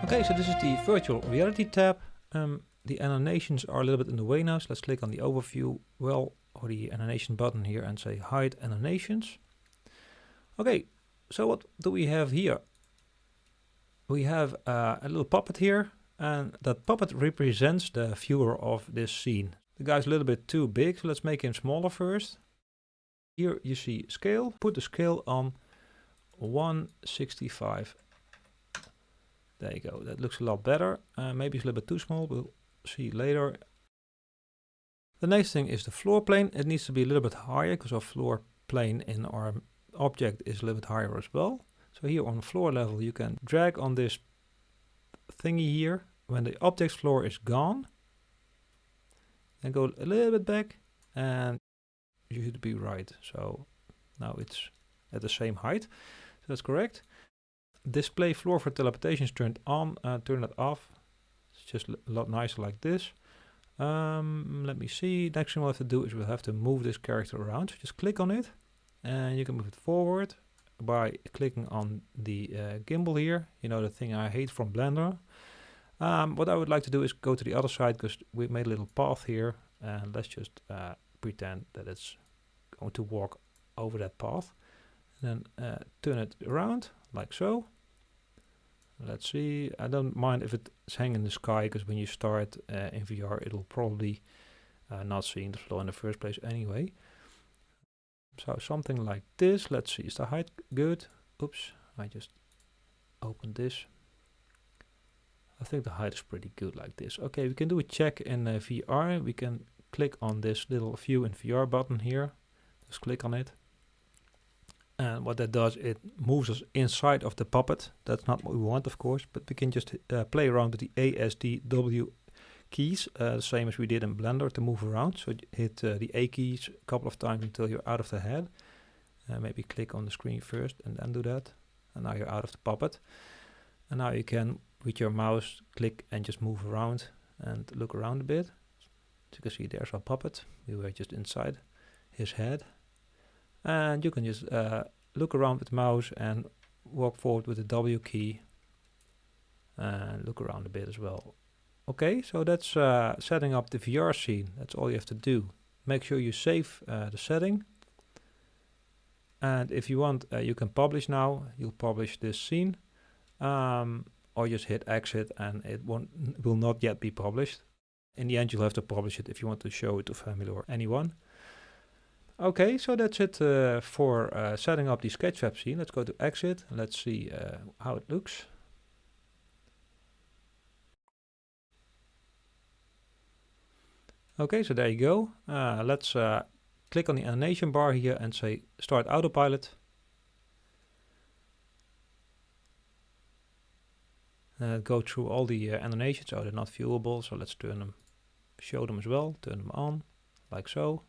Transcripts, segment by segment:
Okay, so this is the virtual reality tab. The animations are a little bit in the way now, so let's click on the overview or the animation button here and say hide animations. Okay, so what do we have here? We have a little puppet here, and that puppet represents the viewer of this scene. The guy's a little bit too big, so let's make him smaller first. Here you see scale. Put the scale on 165. There you go, that looks a lot better. Maybe it's a little bit too small, we'll see later. The next thing is the floor plane. It needs to be a little bit higher because our floor plane in our object is a little bit higher as well. So here on floor level you can drag on this thingy here. When the object's floor is gone, then go a little bit back and you should be right. So now it's at the same height, so that's correct. Display floor for teleportation is turned on, turn it off. It's just a lot nicer like this. Let me see. Next thing we'll have to do is we'll have to move this character around. So just click on it and you can move it forward by clicking on the gimbal here. You know, the thing I hate from Blender. What I would like to do is go to the other side because we made a little path here, and let's just pretend that it's going to walk over that path. And then turn it around like so. Let's see, I don't mind if it's hanging in the sky because when you start in VR it'll probably not see the floor in the first place anyway. So something like this. Let's see, is the height good? Oops, I just opened this. I think the height is pretty good like this. Okay, we can do a check in VR. We can click on this little view in VR button here. Just click on it. And what that does, it moves us inside of the puppet. That's not what we want, of course, but we can just play around with the A, S, D, W keys, the same as we did in Blender to move around. So hit the A keys a couple of times until you're out of the head. Maybe click on the screen first and then do that. And now you're out of the puppet. And now you can, with your mouse, click and just move around and look around a bit. As you can see, there's our puppet. We were just inside his head. And you can just look around with the mouse and walk forward with the W key and look around a bit as well. Okay, so that's setting up the VR scene. That's all you have to do. Make sure you save the setting. And if you want, you can publish now. You'll publish this scene. Or just hit exit and it will not yet be published. In the end, you'll have to publish it if you want to show it to family or anyone. Okay, so that's it for setting up the Sketchfab scene. Let's go to exit and let's see how it looks. Okay, so there you go. Let's click on the animation bar here and say start autopilot. Go through all the animations. Oh, they're not viewable, so let's turn them, show them as well, turn them on, like so.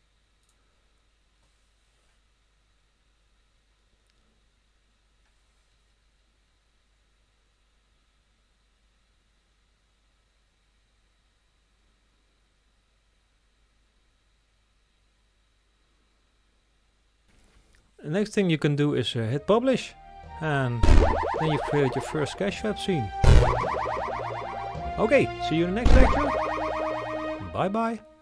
The next thing you can do is hit publish, and then you've created your first Sketchfab scene. Okay, see you in the next lecture. Bye bye.